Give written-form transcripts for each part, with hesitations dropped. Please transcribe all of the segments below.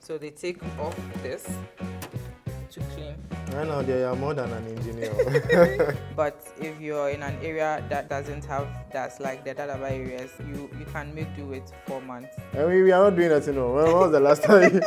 So they take off this to clean. I know they are more than an engineer. But if you're in an area that doesn't have that, like the Dadaba areas, you can make do with 4 months. I mean, we are not doing that, you know. When was the last time?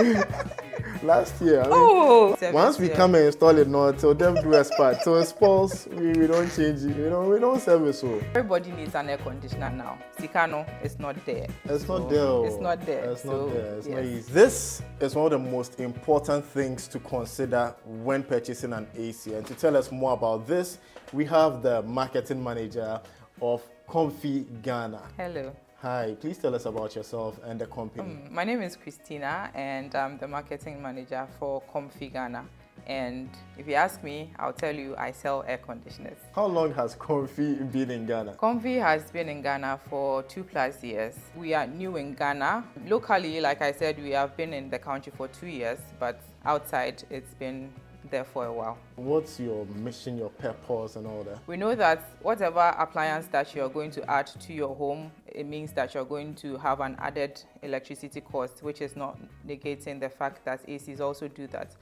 Last year. I mean, once we come and install it, no, so them do a spot. So it spoils, we don't change it. You know, we don't service so. Everybody needs an air conditioner now. Sikano is not there. It's not there. It's not there. It's not there. It's not easy. This is one of the most important things to consider when purchasing an AC. And to tell us more about this, we have the marketing manager of Comfee Ghana. Hello. Hi, please tell us about yourself and the company. My name is Christina and I'm the marketing manager for Comfee Ghana. And if you ask me, I'll tell you I sell air conditioners. How long has Comfee been in Ghana? Comfee has been in Ghana for 2+ years. We are new in Ghana. Locally, like I said, we have been in the country for 2 years, but outside it's been there for a while. What's your mission, your purpose and all that? We know that whatever appliance that you're going to add to your home, it means that you're going to have an added electricity cost, which is not negating the fact that ACs also do that.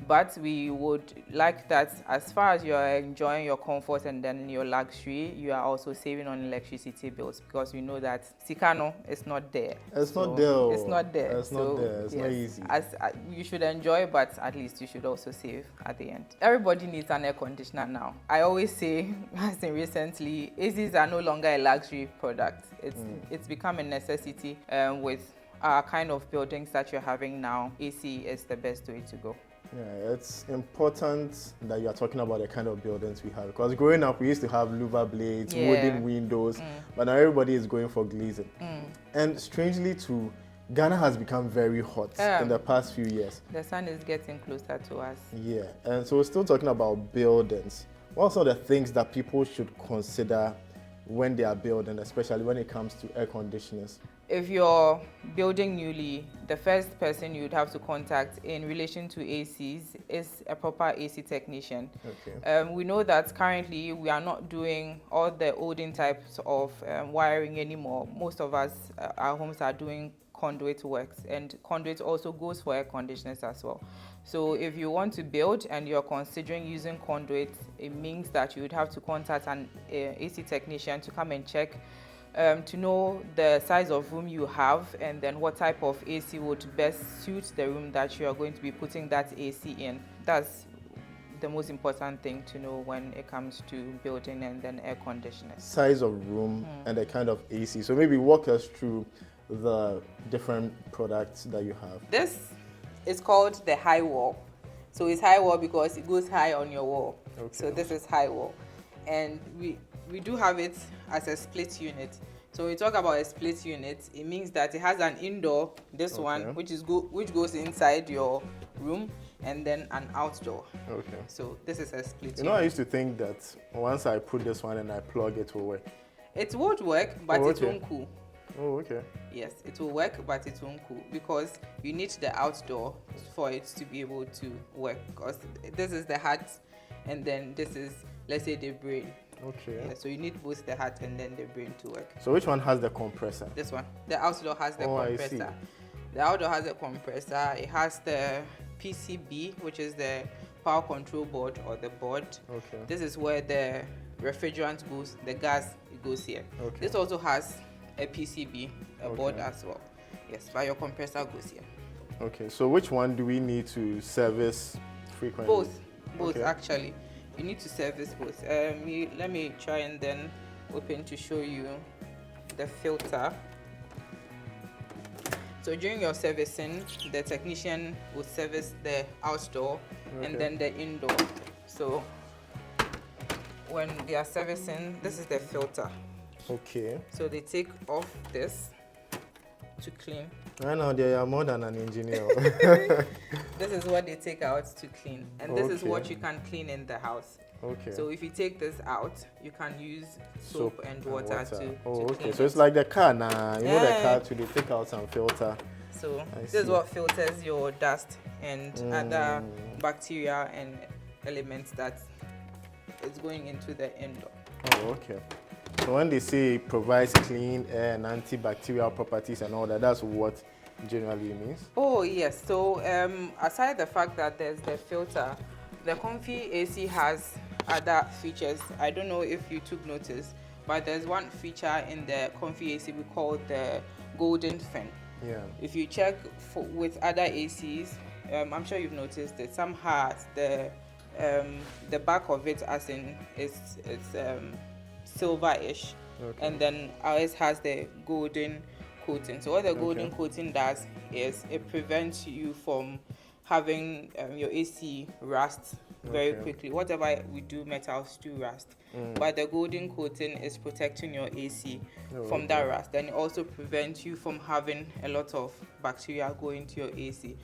But we would like that as far as you're enjoying your comfort and then your luxury, you are also saving on electricity bills, because we know that Sikano is not there. It's not there. It's not there. It's not there. It's not easy. You should enjoy, but at least you should also save at the end. Everybody needs an air conditioner now. I always say, as in recently, ACs are no longer a luxury product. It's become a necessity. With our kind of buildings that you're having now, AC is the best way to go. Yeah, it's important that you are talking about the kind of buildings we have, because growing up we used to have louver blades, wooden windows, but now everybody is going for glazing. And strangely too, Ghana has become very hot in the past few years. The sun is getting closer to us. Yeah, and so we're still talking about buildings. What are some of the things that people should consider when they are building, especially when it comes to air conditioners? If you're building newly, the first person you'd have to contact in relation to ACs is a proper AC technician. Okay. We know that currently we are not doing all the olden types of wiring anymore. Most of us, our homes are doing conduit works, and conduit also goes for air conditioners as well. So if you want to build and you're considering using conduit, it means that you would have to contact an AC technician to come and check to know the size of room you have, and then what type of AC would best suit the room that you are going to be putting that AC in. That's the most important thing to know when it comes to building and then air conditioners. Size of room and the kind of AC. So maybe walk us through the different products that you have. This is called the high wall. So it's high wall because it goes high on your wall. Okay. So this is high wall. And we do have it as a split unit. So when we talk about a split unit, it means that it has an indoor, this one, which goes inside your room, and then an outdoor. Okay. So this is a split unit. You know, I used to think that once I put this one and I plug it will work. It would work, but it won't cool. Oh, okay. Yes, it will work, but it won't cool, because you need the outdoor for it to be able to work, because this is the heart, and then this is, let's say, the brain. Okay. Yeah, so you need both the heart and then the brain to work. So which one has the compressor? This one. The outdoor has the compressor. I see. The outdoor has the compressor. It has the PCB, which is the power control board, or the board. Okay. This is where the refrigerant goes, the gas, it goes here. Okay. This also has a PCB, a board as well. Yes, but your compressor goes here. Okay, so which one do we need to service frequently? Both actually. You need to service both. Let me try and then open to show you the filter. So during your servicing, the technician will service the outdoor and then the indoor. So when they are servicing, this is the filter. Okay. So they take off this to clean. I know they are more than an engineer. This is what they take out to clean, and this is what you can clean in the house. Okay. So if you take this out, you can use soap and water to clean So it's like the car now. You know the car too, they take out some filter. So this is what filters your dust and other bacteria and elements that is going into the indoor. Oh, okay. So when they say it provides clean air and antibacterial properties and all that, that's what generally means? Oh yes, so aside the fact that there's the filter, the Comfee AC has other features. I don't know if you took notice, but there's one feature in the Comfee AC we call the golden fin. Yeah. If you check with other ACs, I'm sure you've noticed that some has the back of it as in it's silverish, and then ours has the golden coating. So what the golden coating does is it prevents you from having your AC rust very quickly. Whatever we do, metals do rust, but the golden coating is protecting your AC from that rust. Then it also prevents you from having a lot of bacteria going to your AC.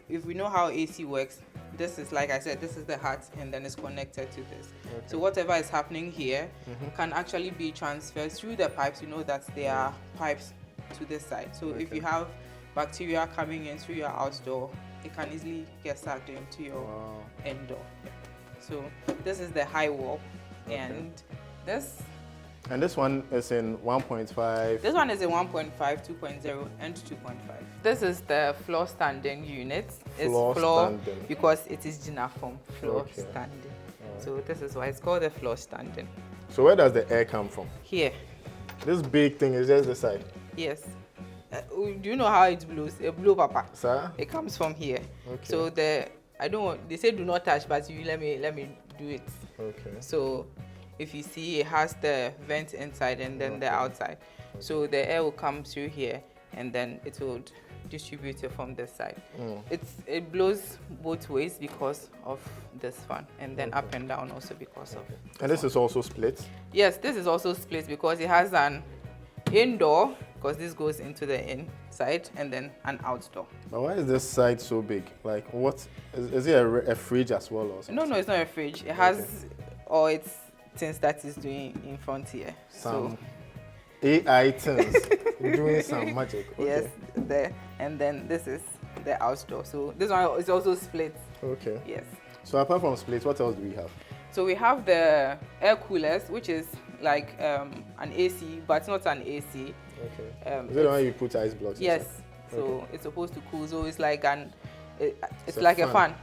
If we know how AC works, this is, like I said, this is the heart, and then it's connected to this. So whatever is happening here can actually be transferred through the pipes. You know that there are pipes to this side. So if you have bacteria coming in through your outdoor, it can easily get sucked into your indoor. So this is the high wall, and this one is in 1.5. This one is in 1.5, 2.0, and 2.5. This is the floor standing unit. It's floor standing because it is Gina form, floor standing. So this is why it's called the floor standing. So where does the air come from? Here. This big thing is just the side? Yes. Do you know how it blows? It blow, Papa. Sir? It comes from here. So they say do not touch, but you let me do it. So if you see, it has the vent inside and then the outside. So the air will come through here, and then it will distribute it from this side. It blows both ways because of this fan, and then up and down also because of. And this is also split? Yes, this is also split because it has an indoor, because this goes into the inside, and then an outdoor. But why is this side so big? Like, what is it a fridge as well or something? No, it's not a fridge. It has all its things that is doing in front here. Some AI things doing some magic. Yes, there. And then this is the outdoor. So this one is also split. Yes. So apart from split, what else do we have? So we have the air coolers, which is like an AC, but it's not an AC. Is it the one you put ice blocks? Yes. So it's supposed to cool. So it's like it's like a fan,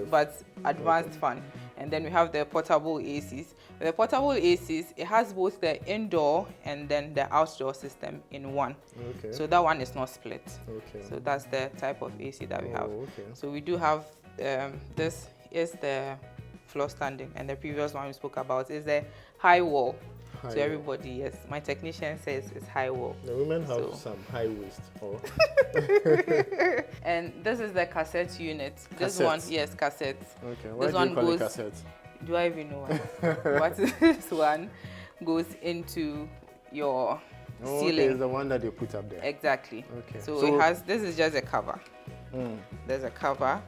but advanced fan. And then we have the portable ACs. The portable ACs, it has both the indoor and then the outdoor system in one. So that one is not split. So that's the type of AC that we have. So we do have, this is the floor standing, and the previous one we spoke about is the high wall. So everybody, yes, my technician says it's high wall. The women have some high waist. And this is the cassette unit. This one, yes, cassette. Why this one do you call it cassette? Do I even know why? But this one goes into your ceiling. It's the one that they put up there. Exactly. So it has, this is just a cover. There's a cover.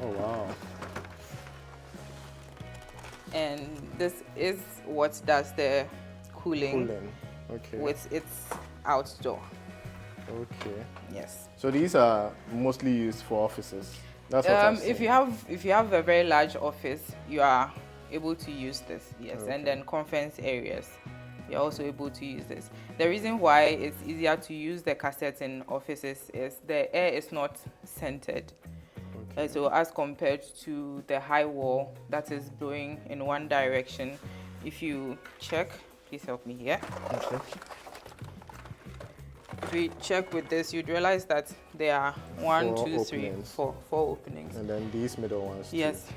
Oh wow. And this is what does the cooling. With its outdoor. Yes. So these are mostly used for offices. That's what I'm saying. If you have a very large office, you are able to use this. Yes. And then conference areas, you're also able to use this. The reason why it's easier to use the cassette in offices is the air is not centered. So as compared to the high wall that is blowing in one direction, if you check, please help me here. If we check with this, you'd realize that there are four openings. And then these middle ones too. Yes.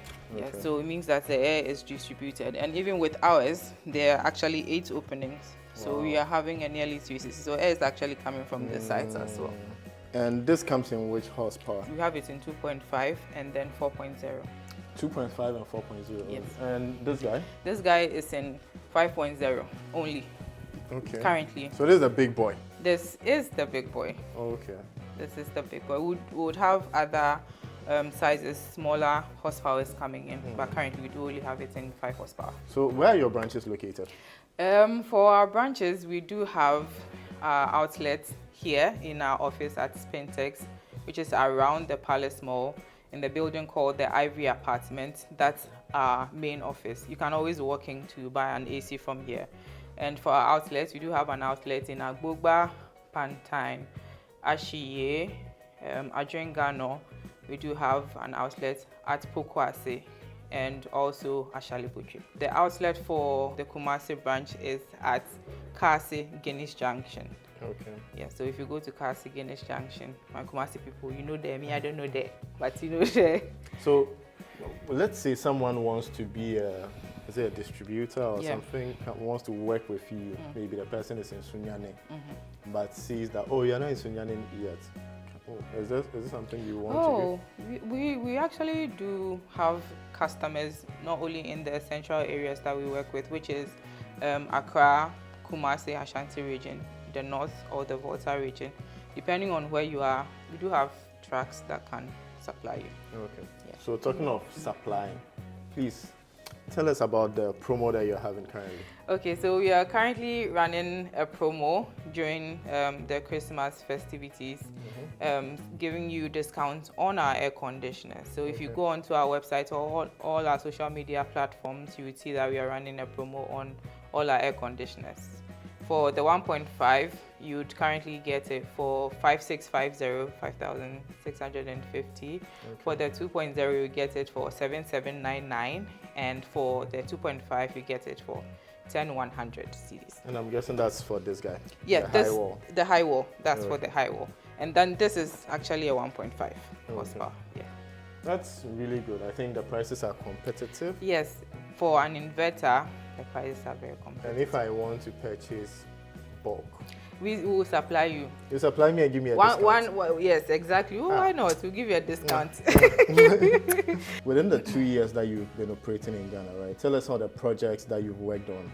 So it means that the air is distributed. And even with ours, there are actually 8 openings. So we are having a nearly 360. So air is actually coming from the sides as well. And this comes in which horsepower? We have it in 2.5 and then 4.0. 2.5 and 4.0. Yes. And this guy? This guy is in 5.0 only. Currently. So this is the big boy? This is the big boy. This is the big boy. We would have other sizes, smaller horsepower coming in, but currently we do only have it in 5 horsepower. So where are your branches located? For our branches, we do have outlets here in our office at Spintex, which is around the Palace Mall in the building called the Ivory Apartment. That's our main office. You can always walk in to buy an AC from here. And for our outlets, we do have an outlet in Agbogba, Pantine, Ashiye, Ghana, we do have an outlet at Pokwase and also Ashaliputri. The outlet for the Kumasi branch is at Kasi Guinness Junction. Okay. Yeah, so if you go to Kasi Guinness Junction, my Kumasi people, you know them. Me, I don't know them, but you know them. So, let's say someone wants to be is it a distributor or something, wants to work with you. Maybe the person is in Sunyane, but sees that, oh, you're not in Sunyane yet. Oh, is this something you want to do? We actually do have customers not only in the central areas that we work with, which is Accra, Kumasi, Ashanti region, the north or the Volta region. Depending on where you are, we do have trucks that can supply you. Okay. Yeah. So talking of supplying, please tell us about the promo that you're having currently. Okay, so we are currently running a promo during the Christmas festivities, giving you discounts on our air conditioners. So if you go onto our website or all our social media platforms, you would see that we are running a promo on all our air conditioners. For the 1.5, you'd currently get it for 5650, 5,650. For the 2.0, you get it for 7799, and for the 2.5, you get it for 10,100 cedis. And I'm guessing that's for this guy. Yeah, the high wall. The high wall. That's for the high wall. And then this is actually a 1.5 horsepower. Yeah. That's really good. I think the prices are competitive. Yes, for an inverter, the prices are very competitive. And if I want to purchase bulk, we will supply you. You supply me and give me a discount? Yes, exactly. Oh, why not? We'll give you a discount. Within the 2 years that you've been operating in Ghana, right? Tell us all the projects that you've worked on,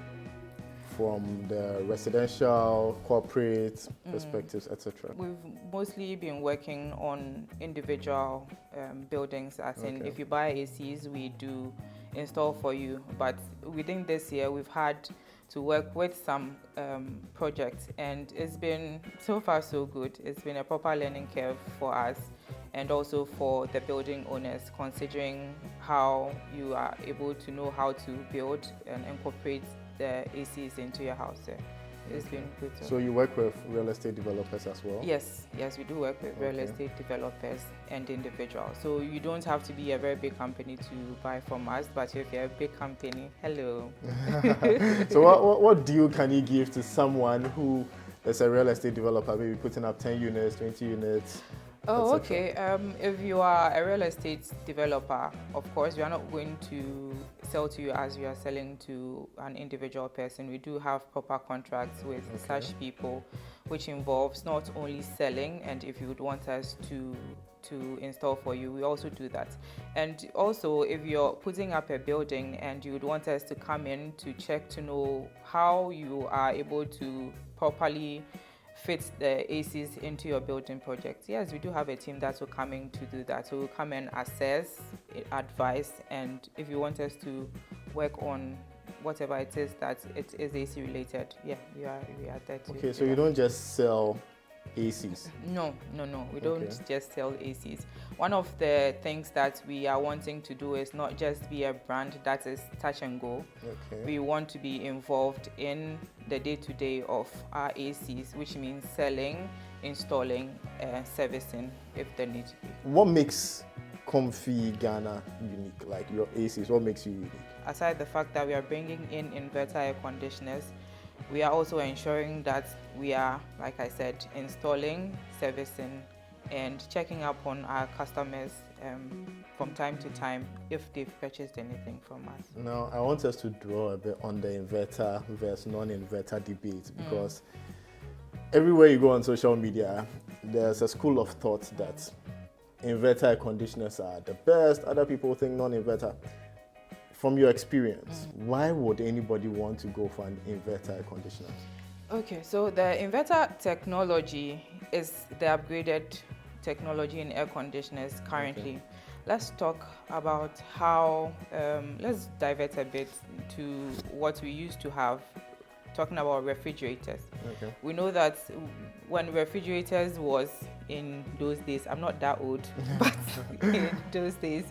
from the residential, corporate perspectives, etc. We've mostly been working on individual buildings, as in if you buy ACs, we do install for you. But within this year, we've had to work with some projects, and it's been so far so good. It's been a proper learning curve for us and also for the building owners, considering how you are able to know how to build and incorporate the ACs into your house. It's been good. So you work with real estate developers as well? Yes, we do work with real estate developers and individuals. So you don't have to be a very big company to buy from us, but if you're a big company, hello. So what deal can you give to someone who is a real estate developer, maybe putting up 10 units, 20 units? Oh, okay. If you are a real estate developer, of course, we are not going to sell to you as you are selling to an individual person. We do have proper contracts with such people, which involves not only selling, and if you would want us to install for you, we also do that. And also, if you're putting up a building and you would want us to come in to check to know how you are able to properly fit the ACs into your building project, yes, we do have a team that will come in to do that. So we'll come and assess, advise, and if you want us to work on whatever it is that it is AC related, yeah, we are there to. Okay, so you don't just sell ACs? No, we don't just sell ACs. One of the things that we are wanting to do is not just be a brand that is touch and go. Okay. We want to be involved in the day-to-day of our ACs, which means selling, installing, servicing if there needs to be. What makes Comfee Ghana unique? Like your ACs, what makes you unique? Aside the fact that we are bringing in inverter air conditioners, we are also ensuring that we are, like I said, installing, servicing, and checking up on our customers from time to time if they've purchased anything from us. Now, I want us to draw a bit on the inverter versus non-inverter debate, because everywhere you go on social media, there's a school of thought that inverter air conditioners are the best. Other people think non-inverter. From your experience, why would anybody want to go for an inverter air conditioner? Okay, so the inverter technology is the upgraded technology in air conditioners currently. Okay. Let's talk about how, let's divert a bit to what we used to have, talking about refrigerators. Okay. We know that when refrigerators was in those days, I'm not that old, but in those days,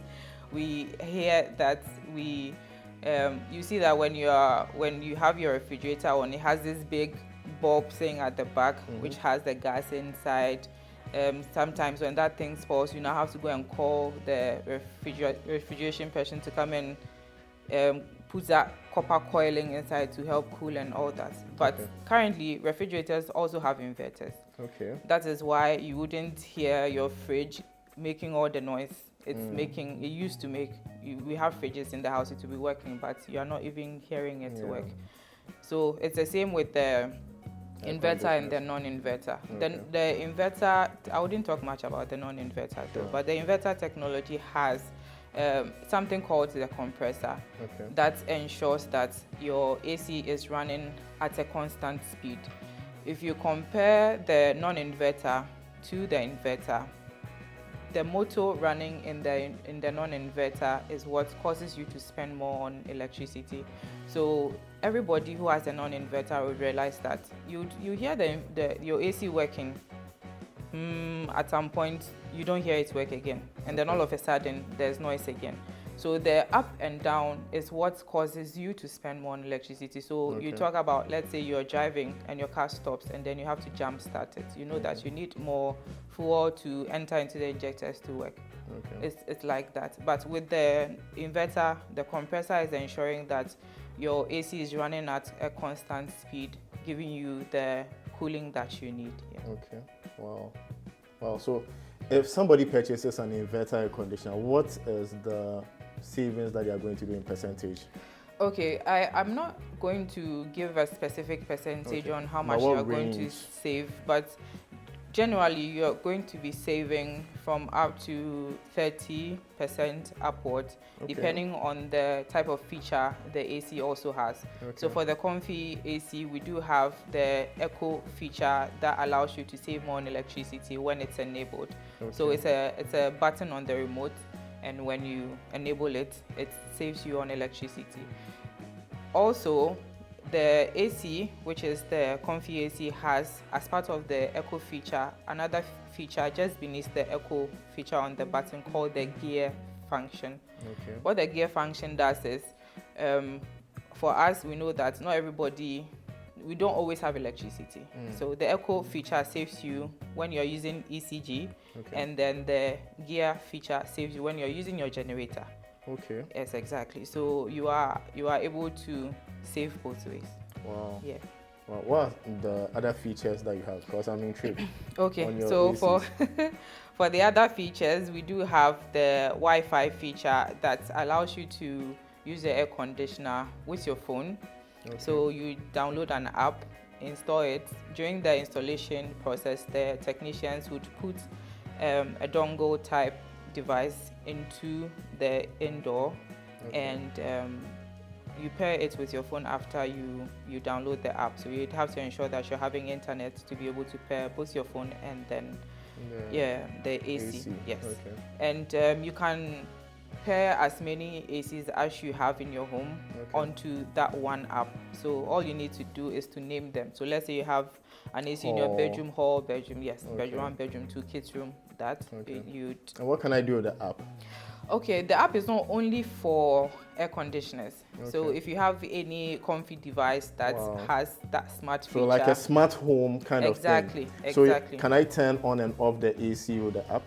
we hear that you see that when you have your refrigerator on, it has this big bulb thing at the back, which has the gas inside, Sometimes when that thing spoils, you now have to go and call the refrigeration person to come and put that copper coiling inside to help cool and all that. But currently, refrigerators also have inverters. Okay. That is why you wouldn't hear your fridge making all the noise it's making. It used to make. We have fridges in the house to be working, but you are not even hearing it work. So it's the same with the inverter and the non-inverter. Then the inverter, I wouldn't talk much about the non-inverter though, but the inverter technology has something called the compressor that ensures that your AC is running at a constant speed. If you compare the non-inverter to the inverter, the motor running in the non-inverter is what causes you to spend more on electricity. So everybody who has a non-inverter will realize that you hear your AC working. At some point you don't hear it work again, and then all of a sudden there's noise again. So the up and down is what causes you to spend more on electricity. So you talk about, let's say you're driving and your car stops and then you have to jump start it. You know that you need more fuel to enter into the injectors to work. It's like that. But with the inverter, the compressor is ensuring that your AC is running at a constant speed, giving you the cooling that you need. Okay. Wow. So if somebody purchases an inverter air conditioner, what is the savings that you are going to do in percentage? Okay, I'm not going to give a specific percentage on how much you are going to save, but generally you're going to be saving from up to 30% upwards, depending on the type of feature the AC also has. So for the Comfee AC, we do have the Eco feature that allows you to save more on electricity when it's enabled. So it's a button on the remote, and when you enable it, it saves you on electricity. Also, the AC, which is the Comfee AC, has, as part of the Eco feature, another feature just beneath the Eco feature on the button called the gear function. What the gear function does is, for us, we know that not everybody, we don't always have electricity. So the Eco feature saves you when you're using ECG, and then the gear feature saves you when you're using your generator. Yes, exactly. So you are able to save both ways. Wow. Yeah. Well, what are the other features that you have? Because I'm intrigued. So for the other features, we do have the Wi-Fi feature that allows you to use the air conditioner with your phone. So you download an app, install it. During the installation process, the technicians would put a dongle type device into the indoor, and you pair it with your phone after you download the app. So you'd have to ensure that you're having internet to be able to pair both your phone and then the AC. Yes. And you can pair as many ACs as you have in your home onto that one app. So all you need to do is to name them. So let's say you have an AC in your bedroom, hall, bedroom, bedroom 1, bedroom 2, kids room, that. And what can I do with the app? Okay, the app is not only for air conditioners. So if you have any Comfee device that has that smart feature. So like a smart home kind of thing. Exactly. So can I turn on and off the AC with the app?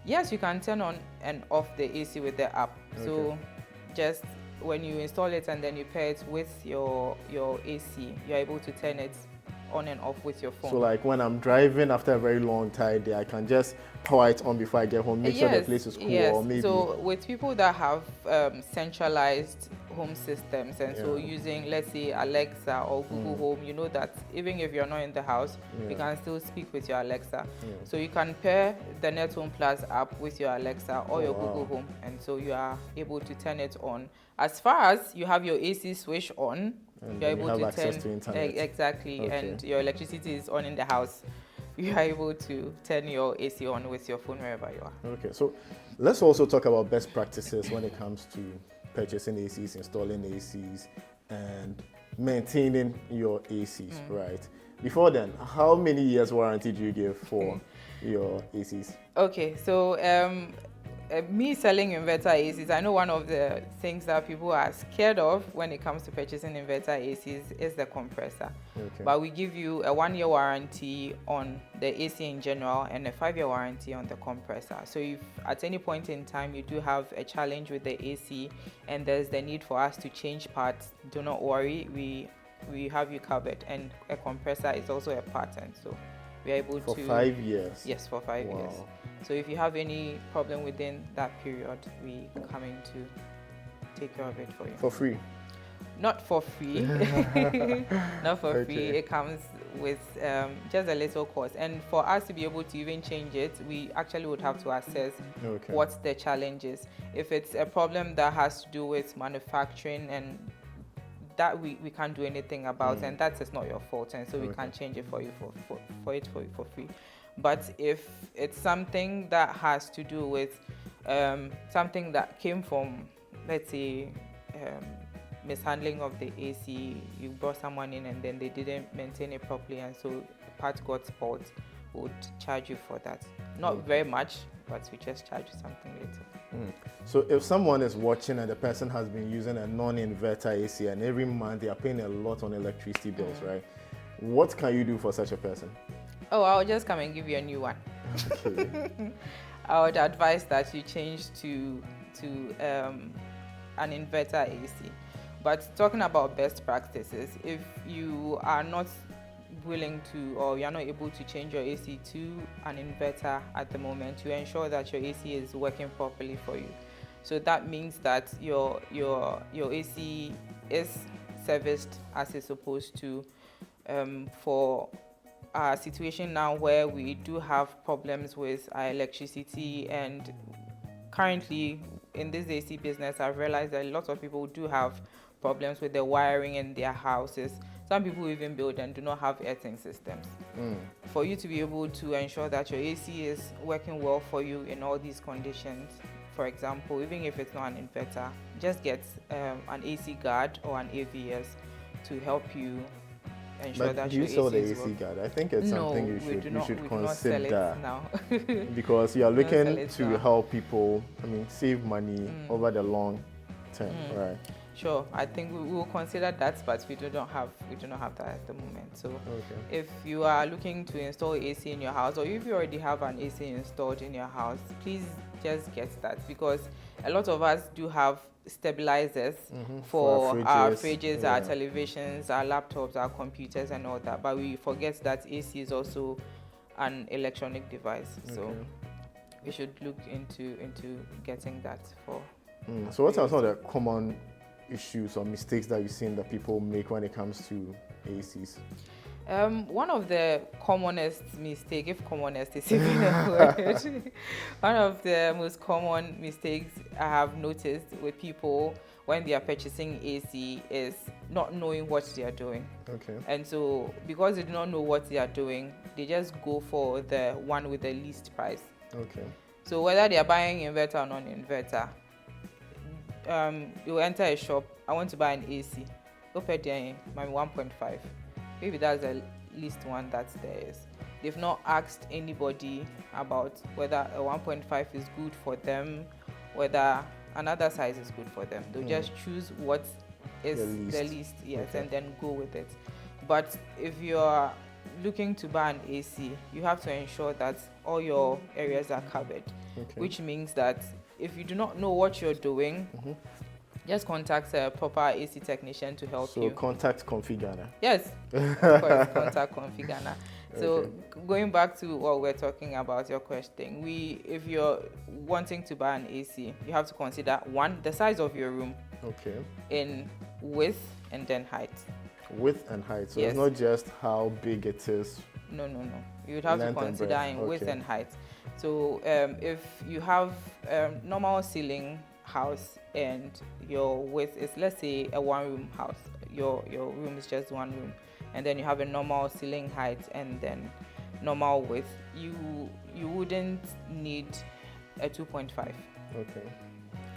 Yes, you can turn on and off the AC with the app. So just when you install it and then you pair it with your AC, you're able to turn it on and off with your phone. So like when I'm driving after a very long tired day, I can just power it on before I get home, make sure the place is cool, or maybe. So with people that have centralized home systems, and so using, let's say, Alexa or Google Home, you know that even if you're not in the house, you can still speak with your Alexa. So you can pair the Net Home Plus app with your Alexa or your Google Home, and so you are able to turn it on. As far as you have your AC switch on, you're able to access to internet. Exactly, and your electricity is on in the house. You are able to turn your AC on with your phone wherever you are. Okay, so let's also talk about best practices when it comes to purchasing ACs, installing ACs, and maintaining your ACs, right? Before then, how many years warranty do you give for your ACs? Okay, so me selling inverter ACs, I know one of the things that people are scared of when it comes to purchasing inverter ACs is the compressor. Okay. But we give you a 1-year warranty on the AC in general and a 5-year warranty on the compressor. So if at any point in time you do have a challenge with the AC and there's the need for us to change parts, do not worry, we have you covered. And a compressor is also a pattern, so we are able for to... 5 years? Yes, for 5 years. So if you have any problem within that period, we come in to take care of it for you. For free? Not for free. Not for free. It comes with just a little cost. And for us to be able to even change it, we actually would have to assess what the challenge is. If it's a problem that has to do with manufacturing, and that we can't do anything about, and that is not your fault, and so we can't change it for you for free. But if it's something that has to do with something that came from, let's say, mishandling of the AC, you brought someone in and then they didn't maintain it properly, and so part got spoiled, we would charge you for that. Not very much, but we just charge you something later. So if someone is watching and the person has been using a non-inverter AC and every month they are paying a lot on electricity bills, right? What can you do for such a person? Oh, I'll just come and give you a new one. Okay. I would advise that you change to an inverter AC. But talking about best practices, if you are not willing to, or you're not able to change your AC to an inverter at the moment, you ensure that your AC is working properly for you. So that means that your AC is serviced as it's supposed to. For our situation now where we do have problems with our electricity, and currently in this AC business, I've realized that a lot of people do have problems with the wiring in their houses. Some people even build and do not have earthing systems. For you to be able to ensure that your AC is working well for you in all these conditions, for example, even if it's not an inverter, just get an AC guard or an AVS to help you ensure but that do your you sell the AC AC guard? I think it's something you should we consider do not sell it now. because you are looking to help people, save money over the long term, right? Sure, I think we will consider that, but we do not have that at the moment. So if you are looking to install AC in your house, or if you already have an AC installed in your house, please just get that, because a lot of us do have stabilizers for our fridges, our televisions, our laptops, our computers and all that, but we forget that AC is also an electronic device. So we should look into getting that for. So what are some of the common issues or mistakes that you've seen that people make when it comes to ACs? One of the commonest mistake, if commonest is even a word, one of the most common mistakes I have noticed with people when they are purchasing AC is not knowing what they are doing. And so because they do not know what they are doing, they just go for the one with the least price. So whether they are buying inverter or non-inverter, you enter a shop, I want to buy an AC. Go pay there, maybe 1.5. Maybe that's the least one that there is. They've not asked anybody about whether a 1.5 is good for them, whether another size is good for them. They'll just choose what is the least, and then go with it. But if you're looking to buy an AC, you have to ensure that all your areas are covered, which means that if you do not know what you're doing, just contact a proper AC technician to help you. So contact Comfee Ghana. Yes, of course, contact Comfee Ghana. So going back to what we're talking about, your question, if you're wanting to buy an AC, you have to consider one, the size of your room. In width and then height. Width and height. So it's not just how big it is. No. You would have to consider in width and height. So if you have normal ceiling house and your width is, let's say, a one-room house, your room is just one room, and then you have a normal ceiling height and then normal width, you wouldn't need a 2.5.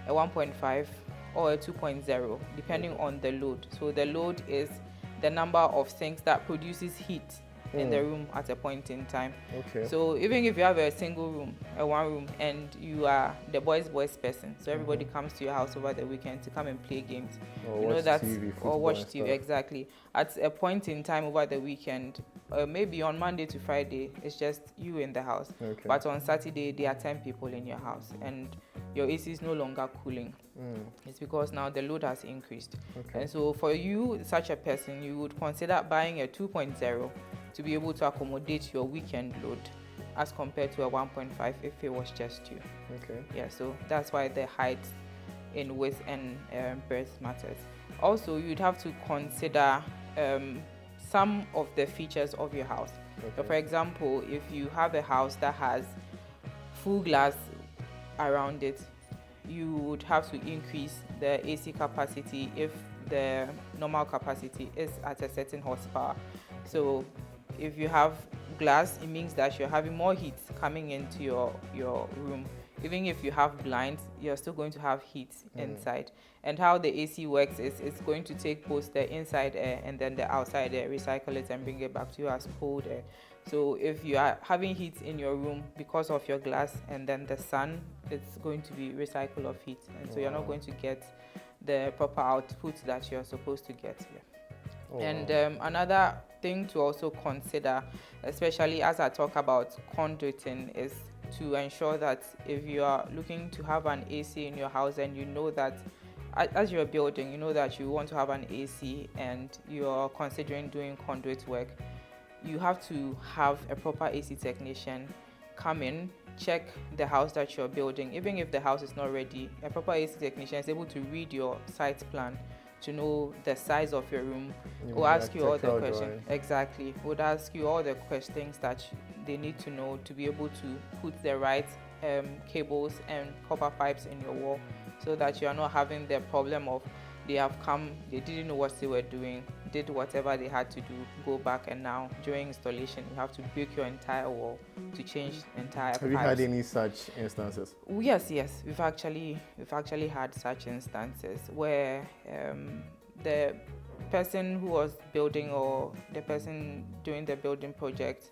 A 1.5 or a 2.0, depending on the load. So the load is the number of things that produces heat in the room at a point in time. Okay. So even if you have a single room, a one room, and you are the boys person, so everybody comes to your house over the weekend to come and play games, Or you watch know that, TV, or watch and TV, stuff. exactly. At a point in time over the weekend, maybe on Monday to Friday, it's just you in the house. Okay. But on Saturday, there are 10 people in your house, and your AC is no longer cooling. It's because now the load has increased. Okay. And so for you, such a person, you would consider buying a 2.0 to be able to accommodate your weekend load as compared to a 1.5 if it was just you. Okay. Yeah, so that's why the height in width and breadth matters. Also, you'd have to consider some of the features of your house. Okay. So for example, if you have a house that has full glass around it, you would have to increase the AC capacity if the normal capacity is at a certain horsepower. So if you have glass, it means that you're having more heat coming into your room. Even if you have blinds, you're still going to have heat inside. And how the AC works is it's going to take both the inside air and then the outside air, recycle it and bring it back to you as cold air. So if you are having heat in your room because of your glass and then the sun, it's going to be recycle of heat. And so you're not going to get the proper output that you're supposed to get here. And another thing to also consider, especially as I talk about conduiting, is to ensure that if you are looking to have an AC in your house and you know that as you're building, you know that you want to have an AC and you're considering doing conduit work, you have to have a proper AC technician come in, check the house that you're building. Even if the house is not ready, a proper AC technician is able to read your site plan to know the size of your room. We'll ask you all the questions. Exactly. We'll ask you all the questions that they need to know to be able to put the right cables and copper pipes in your wall, so that you are not having the problem of they have come, they didn't know what they were doing, did whatever they had to do, go back, and now during installation you have to break your entire wall to change entire pipes. Have you had any such instances? Yes, we've actually had such instances where the person who was building or the person doing the building project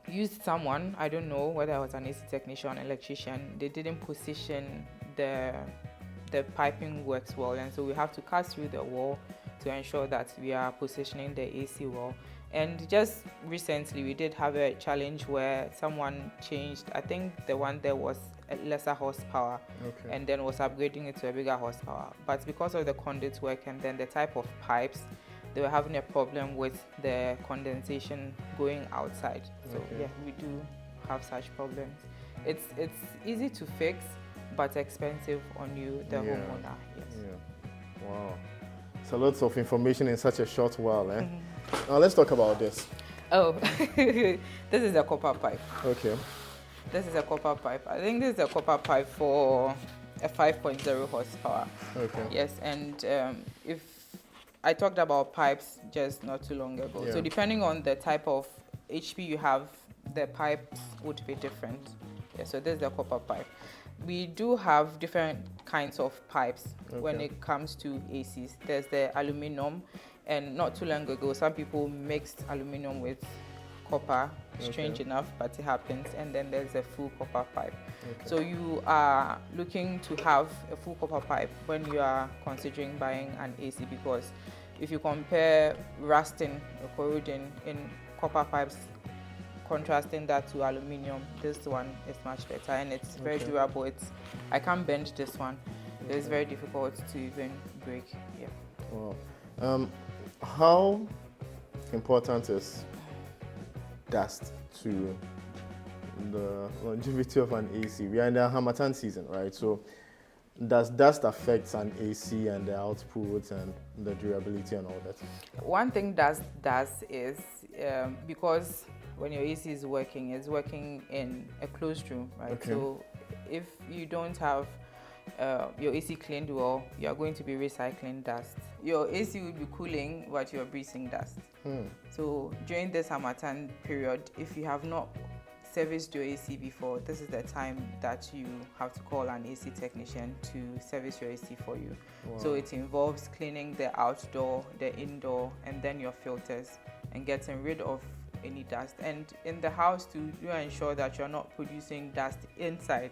used someone, I don't know whether it was an AC technician or an electrician, they didn't position the piping works well, and so we have to cut through the wall to ensure that we are positioning the AC well. And just recently we did have a challenge where someone changed, I think the one there was a lesser horsepower, and then was upgrading it to a bigger horsepower, but because of the conduit work and then the type of pipes, they were having a problem with the condensation going outside. So yeah, we do have such problems. It's easy to fix but expensive on you, the homeowner. Yes. Yeah. Wow. So lots of information in such a short while, Now let's talk about this. Oh, this is a copper pipe. Okay. This is a copper pipe. I think this is a copper pipe for a 5.0 horsepower. Okay. Yes, and if I talked about pipes just not too long ago. So depending on the type of HP you have, the pipes would be different. Yeah, so this is the copper pipe. We do have different kinds of pipes when it comes to ACs. There's the aluminum, and not too long ago, some people mixed aluminum with copper, strange enough, but it happens. And then there's a full copper pipe. So you are looking to have a full copper pipe when you are considering buying an AC, because if you compare rusting or corroding in copper pipes, contrasting that to aluminum, this one is much better, and it's very durable. I can't bend this one. It's very difficult to even break. Yeah. Wow. How important is dust to the longevity of an AC? We are in the Harmattan season, right? So does dust affect an AC and the output and the durability and all that? One thing dust does is because when your AC is working, it's working in a closed room, right? So if you don't have your AC cleaned well, you're going to be recycling dust. Your AC will be cooling, but you're breathing dust. So during this Harmattan period, if you have not serviced your AC before, this is the time that you have to call an AC technician to service your AC for you. So it involves cleaning the outdoor, the indoor, and then your filters and getting rid of any dust. And in the house too, do ensure that you're not producing dust inside,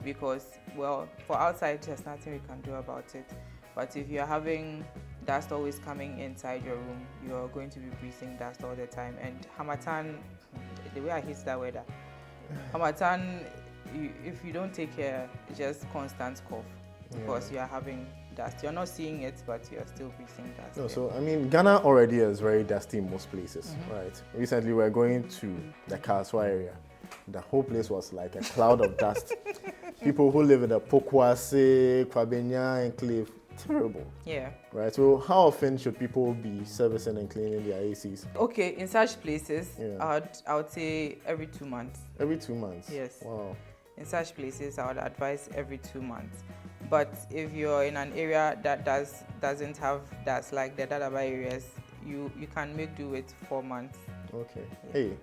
because, well, for outside there's nothing we can do about it, but if you're having dust always coming inside your room, you're going to be breathing dust all the time. And Hamatan, the way I hate that weather, Hamatan, if you don't take care, it's just constant cough, because you are having dust. You're not seeing it, but you're still breathing dust. No, so I mean, Ghana already is very dusty in most places, right? Recently, we were going to the Kaswa area. The whole place was like a cloud of dust. People who live in the Pokwase, Kwabenya enclave, terrible. Yeah. Right. So, how often should people be servicing and cleaning their ACs? Okay, in such places, I would say every 2 months. Every 2 months. Yes. Wow. In such places, I would advise every 2 months. But if you're in an area that doesn't have dust, like the Dadaba areas, you can make do with 4 months. Okay. Hey,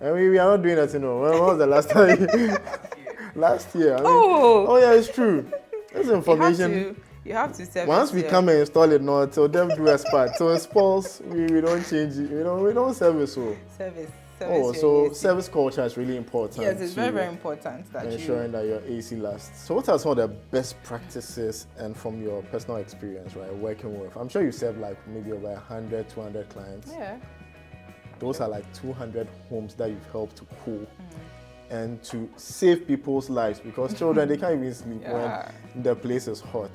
I mean, we are not doing that, you know. When was the last time? Last year. I mean, oh yeah, it's true. This information. You have to service. Once we come and install it, not so them do as part. So it's spoils, we don't change it. We don't service. So service. So AC. Service culture is really important. Yes, it's very important that ensuring that your AC lasts. So what are some of the best practices, and from your personal experience, right, working with? I'm sure you serve like maybe over 100, 200 clients. Yeah. Those are like 200 homes that you've helped to cool. And to save people's lives, because children, they can't even sleep when the place is hot.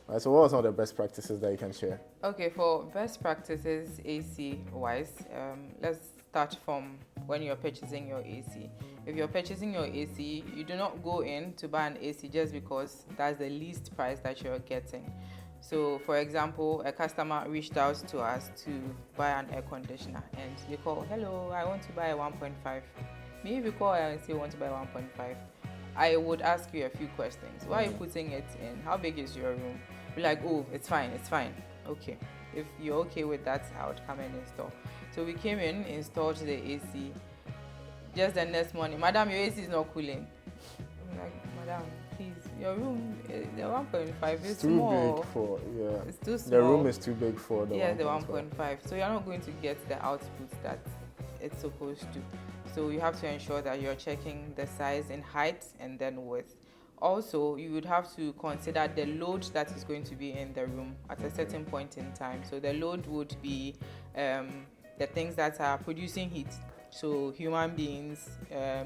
Right, so what are some of the best practices that you can share? Okay, for best practices AC wise, let's start from when you're purchasing your AC. If you're purchasing your AC, you do not go in to buy an AC just because that's the least price that you're getting. So, for example, a customer reached out to us to buy an air conditioner, and they call, hello, I want to buy a 1.5. Maybe if you call and say you want to buy 1.5, I would ask you a few questions. Why are you putting it in? How big is your room? Be like, oh, it's fine. Okay. If you're okay with that, I would come and install. So we came in, installed the AC. Just the next morning, madam, your AC is not cooling. I'm like, madam, please, your room, the 1.5 is too small. Big for, it's too small. The room is too big for the 1.5. Yeah, the 1.5. So you're not going to get the output that it's supposed to. So you have to ensure that you're checking the size in height and then width. Also, you would have to consider the load that is going to be in the room at a certain point in time. So the load would be the things that are producing heat. So human beings,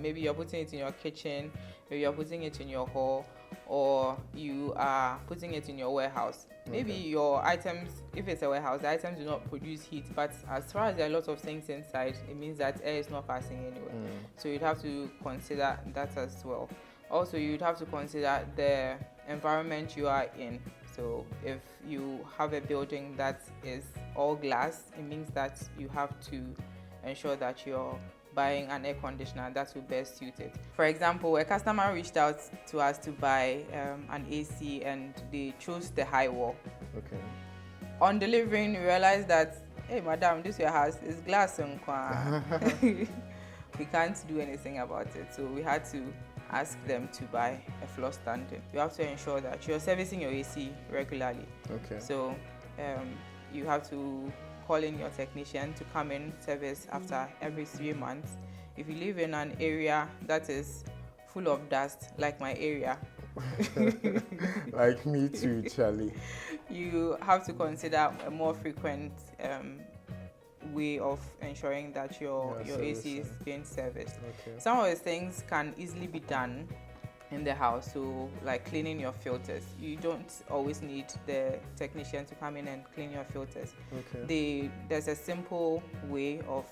maybe you're putting it in your kitchen, maybe you're putting it in your hall, or you are putting it in your warehouse. Maybe your items, if it's a warehouse, the items do not produce heat, but as far as there are a lot of things inside, it means that air is not passing anywhere. So you'd have to consider that as well. Also, you'd have to consider the environment you are in. So if you have a building that is all glass, it means that you have to ensure that you're buying an air conditioner that will best suit it. For example, a customer reached out to us to buy an AC, and they chose the high wall. Okay. On delivering, we realized that, hey, madam, this your house is glass. We can't do anything about it. So we had to ask them to buy a floor standing. You have to ensure that you're servicing your AC regularly. Okay. So you have to call in your technician to come in service after every 3 months. If you live in an area that is full of dust, like my area, like me too, Charlie, you have to consider a more frequent way of ensuring that your AC is being serviced. Okay. Some of the things can easily be done in the house, so like cleaning your filters. You don't always need the technician to come in and clean your filters. Okay. There's a simple way of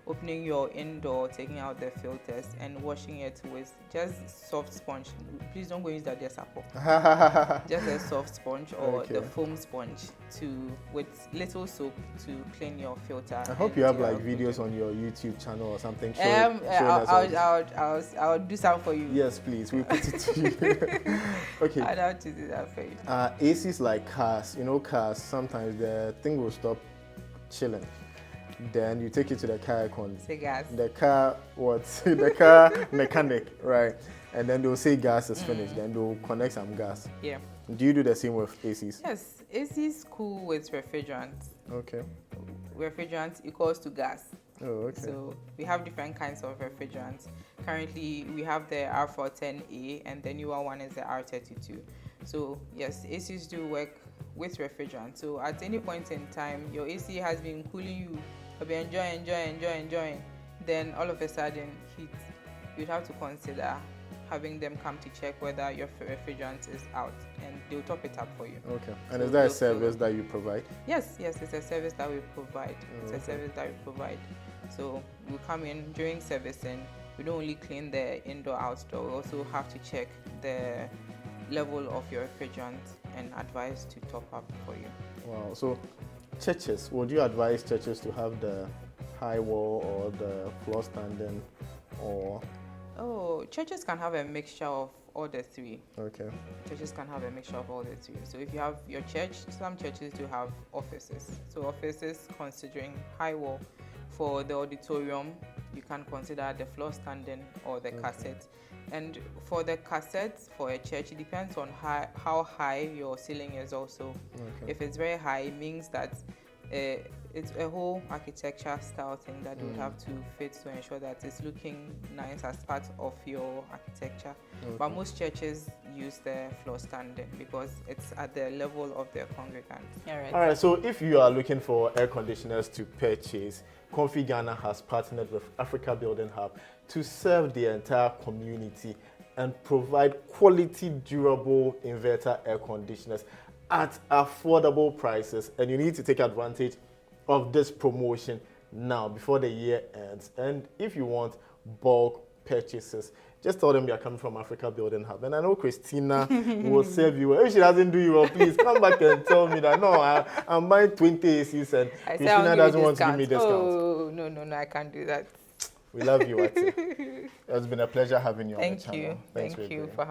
opening your indoor, taking out the filters and washing it with just soft sponge. Please don't go use that just apple. Just a soft sponge or the foam sponge with little soap to clean your filter. I hope you have like videos on your YouTube channel or something. I'll do some for you. Yes, please. We'll put it to you. Okay. I'd have to do that for you. ACs like cars. Cars, sometimes the thing will stop chilling. Then you take it to the car the car mechanic, right? And then they'll say gas is finished. Then they'll connect some gas. Yeah. Do you do the same with ACs? Yes, ACs cool with refrigerants. Okay. refrigerant equals to gas. Oh, okay. So we have different kinds of refrigerants. Currently, we have the R410A, and the newer one is the R32. So yes, ACs do work with refrigerant. So at any point in time, your AC has been cooling you, you'll be enjoying. Then all of a sudden, heat. You'd have to consider having them come to check whether your refrigerant is out, and they'll top it up for you. Okay. And is that a service that you provide? Yes, it's a service that we provide. So we come in during servicing. We don't only clean the indoor, outdoor. We also have to check the level of your refrigerant and advise to top up for you. Wow. So churches, would you advise churches to have the high wall or the floor standing, or? Oh, churches can have a mixture of all the three. Okay. Churches can have a mixture of all the three. So if you have your church, some churches do have offices. So offices considering high wall. For the auditorium, you can consider the floor standing or the cassette. And for the cassette, for a church, it depends on how high your ceiling is also. Okay. If it's very high, it means that it's a whole architecture style thing that you would have to fit to ensure that it's looking nice as part of your architecture. Okay. But most churches use the floor standing because it's at the level of their congregants. All right, so if you are looking for air conditioners to purchase, Comfee Ghana has partnered with Africa Building Hub to serve the entire community and provide quality, durable inverter air conditioners at affordable prices. And you need to take advantage of this promotion now before the year ends. And if you want bulk purchases, just tell them you are coming from Africa Building Hub. And I know Christina will serve you well. If she doesn't do you well, please come back and tell me that, no, I'm buying 20 ACs and Christina doesn't want to give me discounts. Oh, no, I can't do that. We love you, Ati. It's been a pleasure having you on the channel. Thank you for having me.